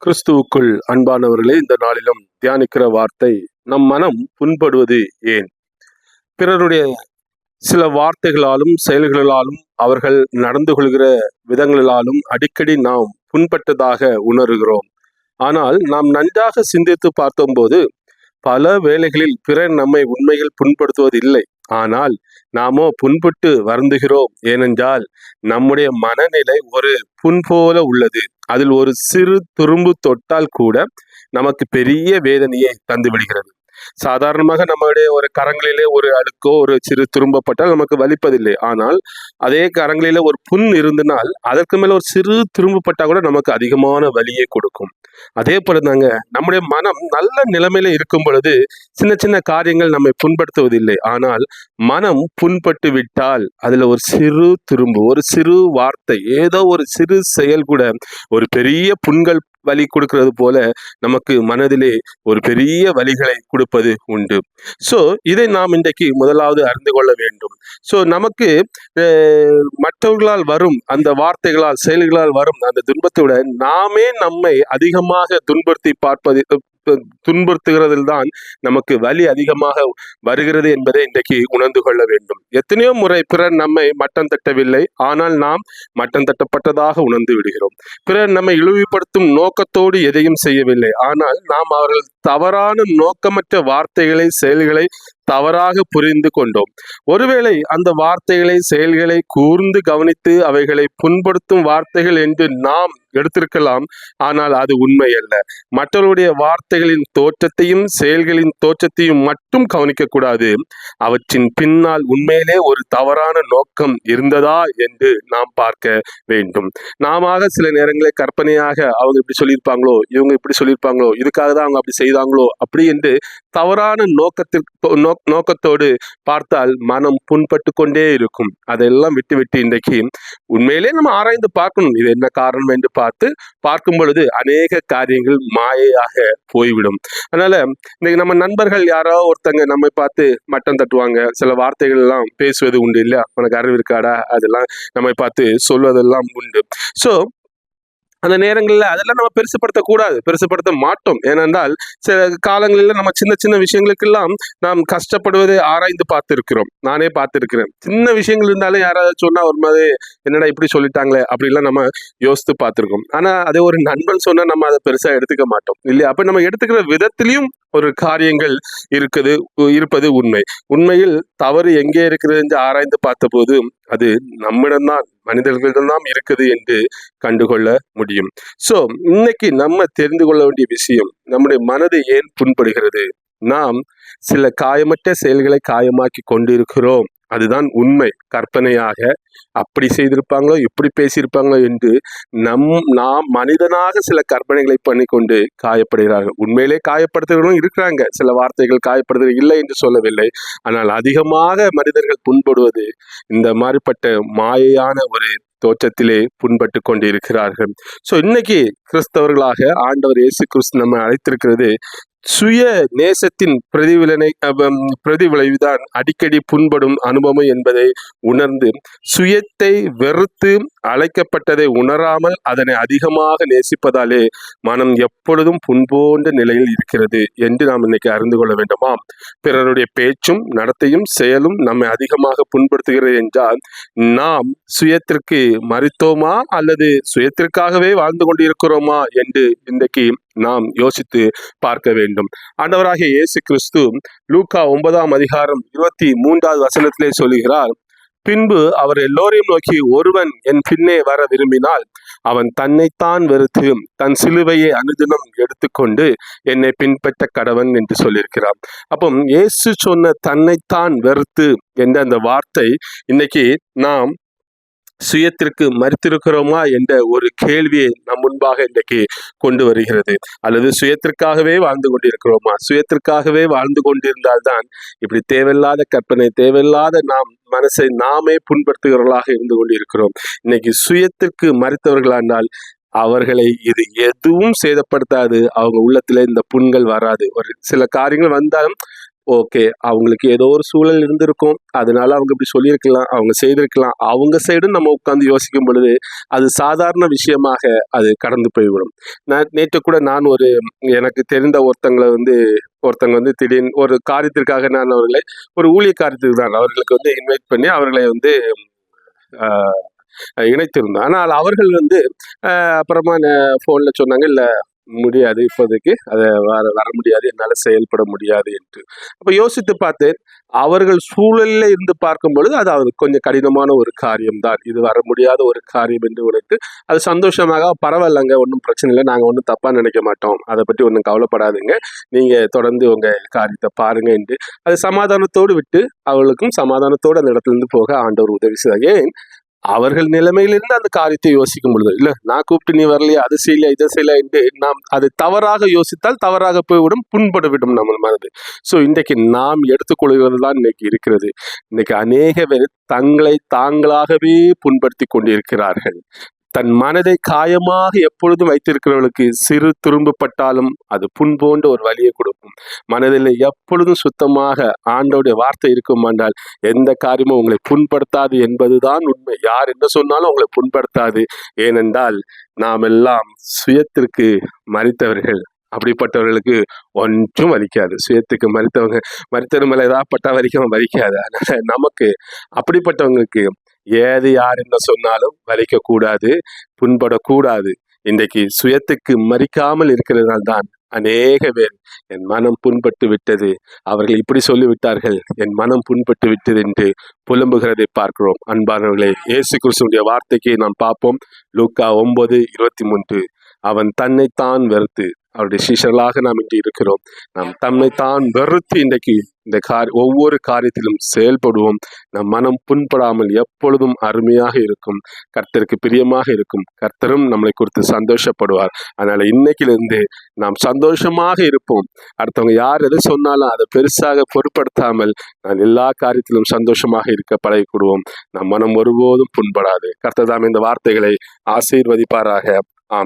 கிறிஸ்துவுக்குள் அன்பானவர்களே, இந்த நாளிலும் தியானிக்கிற வார்த்தை, நம் மனம் புண்படுவது ஏன்? பிறருடைய சில வார்த்தைகளாலும் செயல்களாலும் அவர்கள் நடந்து கொள்கிற விதங்களாலும் அடிக்கடி நாம் புண்பட்டதாக உணர்கிறோம். ஆனால் நாம் நன்றாக சிந்தித்து பார்த்தோம்போது பல வேளைகளில் பிறர் நம்மை உண்மையில் புண்படுத்துவதில்லை. ஆனால் நாமோ புண்பட்டு வருந்துகிறோம். ஏனென்றால் நம்முடைய மனநிலை ஒரு புண் போல உள்ளது. அதில் ஒரு சிறு துரும்பு தொட்டால் கூட நமக்கு பெரிய வேதனையை தந்து விடுகிறது. சாதாரணமாக நம்முடைய ஒரு கரங்களிலே ஒரு அழுக்கோ ஒரு சிறு துரும்பப்பட்டால் நமக்கு வலிப்பதில்லை. ஆனால் அதே கரங்களிலே ஒரு புண் இருந்தனால் அதற்கு மேல ஒரு சிறு துரும்பப்பட்டா கூட நமக்கு அதிகமான வலியை கொடுக்கும். அதே போல தாங்க, நம்முடைய மனம் நல்ல நிலைமையில இருக்கும் பொழுது சின்ன சின்ன காரியங்கள் நம்மை புண்படுத்துவதில்லை. ஆனால் மனம் புண்பட்டு விட்டால் அதுல ஒரு சிறு துரும்பு, ஒரு சிறு வார்த்தை, ஏதோ ஒரு சிறு செயல் கூட ஒரு பெரிய புண்கள் வலி கொடுக்கிறது போல நமக்கு மனதிலே ஒரு பெரிய வலிகளை கொடுப்பது உண்டு. ஸோ இதை நாம் இன்றைக்கு முதலாவது அறிந்து கொள்ள வேண்டும். ஸோ நமக்கு மற்றவர்களால் வரும் அந்த வார்த்தைகளால் செயல்களால் வரும் அந்த துன்பத்தை விட நாமே நம்மை அதிகமாக துன்புறுத்துகிறதில் தான் நமக்கு வலி அதிகமாக வருகிறது என்பதை இன்றைக்கு உணர்ந்து கொள்ள வேண்டும். எத்தனையோ முறை பிறர் நம்மை மட்டம் தட்டவில்லை, ஆனால் நாம் மட்டம் தட்டப்பட்டதாக உணர்ந்து விடுகிறோம். பிறர் நம்மை இழிவுபடுத்தும் நோக்கத்தோடு எதையும் செய்யவில்லை, ஆனால் நாம் அவர்கள் தவறான நோக்கமற்ற வார்த்தைகளை செயல்களை தவறாக புரிந்து கொண்டோம். ஒருவேளை அந்த வார்த்தைகளை செயல்களை கூர்ந்து கவனித்து அவைகளை புண்படுத்தும் வார்த்தைகள் என்று நாம் எடுத்திருக்கலாம். ஆனால் அது உண்மை அல்ல. மற்றவருடைய வார்த்தைகளின் தோற்றத்தையும் செயல்களின் தோற்றத்தையும் மட்டும் கவனிக்க கூடாது. அவற்றின் பின்னால் உண்மையிலே ஒரு தவறான நோக்கம் இருந்ததா என்று நாம் பார்க்க வேண்டும். நாம சில நேரங்களில் கற்பனையாக அவங்க இப்படி சொல்லியிருப்பாங்களோ, இவங்க இப்படி சொல்லியிருப்பாங்களோ, இதுக்காக தான் அவங்க அப்படி செய்தாங்களோ அப்படி என்று தவறான நோக்கத்தோடு பார்த்தால் மனம் புண்பட்டு கொண்டே இருக்கும். அதெல்லாம் விட்டு இன்றைக்கு உண்மையிலே நம்ம ஆராய்ந்து பார்க்கணும். இது என்ன காரணம் என்று பார்க்கும் பொழுது அநேக காரியங்கள் மாயையாக போய்விடும். அதனால இன்னைக்கு நம்ம நண்பர்கள் யாரோ ஒருத்தங்க நம்மை பார்த்து மட்டம் தட்டுவாங்க. சில வார்த்தைகள் எல்லாம் பேசுவது உண்டு. இல்லையா, உனக்கு அறிவு இருக்காடா, அதெல்லாம் நம்மை பார்த்து சொல்வதெல்லாம் உண்டு. ஸோ அந்த நேரங்களில் அதெல்லாம் நம்ம பெருசுப்படுத்த மாட்டோம். ஏனென்றால் சில காலங்களில் நம்ம சின்ன சின்ன விஷயங்களுக்கெல்லாம் நாம் கஷ்டப்படுவதை ஆராய்ந்து பார்த்திருக்கிறோம். நானே பார்த்திருக்கிறேன். சின்ன விஷயங்கள் இருந்தாலும் யாராவது சொன்னா ஒரு மாதிரி என்னடா இப்படி சொல்லிட்டாங்களே அப்படிலாம் நம்ம யோசித்து பார்த்திருக்கோம். ஆனா அதே ஒரு நண்பன் சொன்னா நம்ம அதை பெருசா எடுத்துக்க மாட்டோம் இல்லையா. அப்ப நம்ம எடுத்துக்கிற விதத்திலையும் ஒரு காரியங்கள் இருப்பது உண்மை. உண்மையில் தவறு எங்கே இருக்கிறது என்று ஆராய்ந்து பார்த்த போது அது நம்மிடம்தான், மனிதர்களிடம்தான் இருக்குது என்று கண்டுகொள்ள முடியும். ஸோ இன்னைக்கு நம்ம தெரிந்து கொள்ள வேண்டிய விஷயம், நம்முடைய மனது ஏன் புண்படுகிறது? நாம் சில காயமற்ற செயல்களை காயமாக்கி கொண்டிருக்கிறோம். அதுதான் உண்மை. கற்பனையாக அப்படி செய்திருப்பாங்களோ இப்படி பேசியிருப்பாங்களோ என்று நாம் மனிதனாக சில கற்பனைகளை பண்ணி கொண்டு காயப்படுகிறார்கள். உண்மையிலே காயப்படுத்துகிறவர்களும் இருக்கிறாங்க. சில வார்த்தைகள் காயப்படுத்துவது இல்லை என்று சொல்லவில்லை. ஆனால் அதிகமாக மனிதர்கள் புண்படுவது இந்த மாதிரிப்பட்ட மாயையான ஒரு தோற்றத்திலே புண்பட்டு கொண்டிருக்கிறார்கள். ஸோ இன்னைக்கு கிறிஸ்தவர்களாக ஆண்டவர் இயேசு கிறிஸ்து நம்ம அழைத்திருக்கிறது சுய நேசத்தின் பிரதிவிளைவுதான் அடிக்கடி புண்படும் அனுபவம் என்பதை உணர்ந்து, சுயத்தை வெறுத்து அழைக்கப்பட்டதை உணராமல் அதனை அதிகமாக நேசிப்பதாலே மனம் எப்பொழுதும் புண்போன்ற நிலையில் இருக்கிறது என்று நாம் இன்னைக்கு அறிந்து கொள்ள வேண்டுமாம். பிறருடைய பேச்சும் நடத்தையும் செயலும் நம்மை அதிகமாக புண்படுத்துகிறது என்றால் நாம் சுயத்திற்கு மறித்தோமா அல்லது சுயத்திற்காகவே வாழ்ந்து கொண்டிருக்கிறோமா என்று இன்றைக்கு நாம் யோசித்து பார்க்க வேண்டும். ஆண்டவராகிய இயேசு கிறிஸ்து லூக்கா 9ஆம் அதிகாரம் 23வது வசனத்திலே சொல்லுகிறார், பின்பு அவர் எல்லோரையும் நோக்கி, ஒருவன் என் பின்னே வர விரும்பினால் அவன் தன்னைத்தான் வெறுத்து தன் சிலுவையை அனுதினம் எடுத்துக்கொண்டு என்னை பின்பற்ற கடவன் என்று சொல்லியிருக்கிறார். அப்போ இயேசு சொன்ன தன்னைத்தான் வெறுத்து என்ற அந்த வார்த்தை இன்னைக்கு நாம் சுயத்திற்கு மறுத்திருக்கிறோமா என்ற ஒரு கேள்வியை நம் முன்பாக இன்றைக்கு கொண்டு வருகிறது. அல்லது சுயத்திற்காகவே வாழ்ந்து கொண்டிருக்கிறோமா? சுயத்திற்காகவே வாழ்ந்து கொண்டிருந்தால்தான் இப்படி தேவையில்லாத கற்பனை, தேவையில்லாத நாம் மனசை நாமே புண்படுத்துகிறவர்களாக இருந்து கொண்டிருக்கிறோம். இன்னைக்கு சுயத்திற்கு மறுத்தவர்களானால் அவர்களை இது எதுவும் சேதப்படுத்தாது. அவங்க உள்ளத்துல இந்த புண்கள் வராது. ஒரு சில காரியங்கள் வந்தாலும் ஓகே, அவங்களுக்கு ஏதோ ஒரு சூழல் இருந்திருக்கும். அதனால அவங்க இப்படி சொல்லியிருக்கலாம், அவங்க செய்திருக்கலாம். அவங்க சைடும் நம்ம உட்கார்ந்து யோசிக்கும் பொழுது, அது சாதாரண விஷயமாக அது கடந்து போய்விடும். நேற்று கூட நான் எனக்கு தெரிந்த ஒருத்தங்க திடீர்னு ஒரு காரியத்திற்காக நான் அவர்களை ஒரு ஊழிய காரியத்துக்கு தான் அவர்களுக்கு இன்வைட் பண்ணி அவர்களை ஆ இணைத்திருந்தோம். ஆனால் அவர்கள் அப்புறமா ஃபோன்ல சொன்னாங்க, "இல்ல முடியாது இப்போதைக்கு. வர முடியாது. என்னால செயல்பட முடியாது" என்று. அப்ப யோசித்து பார்த்தேன். அவர்கள் சூழல்ல இருந்து பார்க்கும் பொழுது, அது கொஞ்சம் கடினமான ஒரு காரியம் தான். இது வர முடியாத ஒரு காரியம் என்று உனக்கு அது சந்தோஷமாக, "பரவாயில்லங்க, ஒண்ணும் பிரச்சனை இல்ல. நாங்க ஒண்ணும் தப்பா நினைக்க மாட்டோம். அத பத்தி ஒண்ணும் கவலைப்படாதீங்க. நீங்க தொடர்ந்து உங்க காரியத்த பாருங்க" என்று அது சமாதானத்தோடு விட்டு, அவர்களுக்கும் சமாதானத்தோடு அந்த இடத்திலிருந்து போக ஆண்டவர் உதவி செய்தார். ஏன்? அவர்கள் நிலைமையிலிருந்து அந்த காரியத்தை யோசிக்கும் பொழுது, இல்ல நான் கூப்பிட்டு நீ வரலையா, அது செய்யலையா, இதை செய்யலையா என்று நாம் அது தவறாக யோசித்தால் தவறாக போய்விடும், புண்பட்டுவிடும் நம்ம மனது. ஸோ இன்றைக்கு நாம் எடுத்துக்கொள்கிறது தான் இன்னைக்கு இருக்கிறது. இன்னைக்கு அநேக பேர் தங்களை தாங்களாகவே புண்படுத்தி கொண்டிருக்கிறார்கள். தன் மனதை காயமாக எப்பொழுதும் வைத்திருக்கிறவர்களுக்கு சிறு துரும்புப்பட்டாலும் அது புண் போன்ற ஒரு வலியை கொடுக்கும். மனதில் எப்பொழுதும் சுத்தமாக ஆண்டவருடைய வார்த்தை இருக்கும் என்றால் எந்த காரியமும் உங்களை புண்படுத்தாது என்பதுதான் உண்மை. யார் என்ன சொன்னாலும் உங்களை புண்படுத்தாது. ஏனென்றால் நாம் எல்லாம் சுயத்திற்கு மரித்தவர்கள். அப்படிப்பட்டவர்களுக்கு ஒன்றும் வலிக்காது. சுயத்துக்கு மரித்தவர் மேல ஏதாவது பட்டா வலிக்காது. அதனால நமக்கு அப்படிப்பட்டவங்களுக்கு யார் என்ன சொன்னாலும் வலிக்கக்கூடாது, புண்படக்கூடாது. இன்றைக்கு சுயத்துக்கு மறிக்காமல் இருக்கிறதுனால தான் அநேக பேர் என் மனம் புண்பட்டு விட்டது, அவர்கள் இப்படி சொல்லிவிட்டார்கள், என் மனம் புண்பட்டு விட்டது என்று புலம்புகிறதை பார்க்கிறோம். அன்பானவர்களே, இயேசு கிறிஸ்துவினுடைய வார்த்தைக்கு நாம் பார்ப்போம். லூக்கா 9:23. அவன் தன்னைத்தான் வெறுத்து, அவருடைய சீஷர்களாக நாம் இன்று இருக்கிறோம். நாம் தன்னைத்தான் வெறுத்து இன்றைக்கு இந்த ஒவ்வொரு காரியத்திலும் செயல்படுவோம். நம் மனம் புண்படாமல் எப்பொழுதும் அருமையாக இருக்கும், கர்த்தருக்கு பிரியமாக இருக்கும். கர்த்தரும் நம்மளை குறித்து சந்தோஷப்படுவார். அதனால இன்னைக்கிலிருந்து நாம் சந்தோஷமாக இருப்போம். அடுத்தவங்க யார் எதை சொன்னாலும் அதை பெருசாக பொருட்படுத்தாமல் நான் எல்லா காரியத்திலும் சந்தோஷமாக இருக்க பழகிக்கொடுவோம். நம் மனம் ஒருபோதும் புண்படாது. கர்த்தர் தாம் இந்த வார்த்தைகளை ஆசீர்வதிப்பாராக. ஆமென்.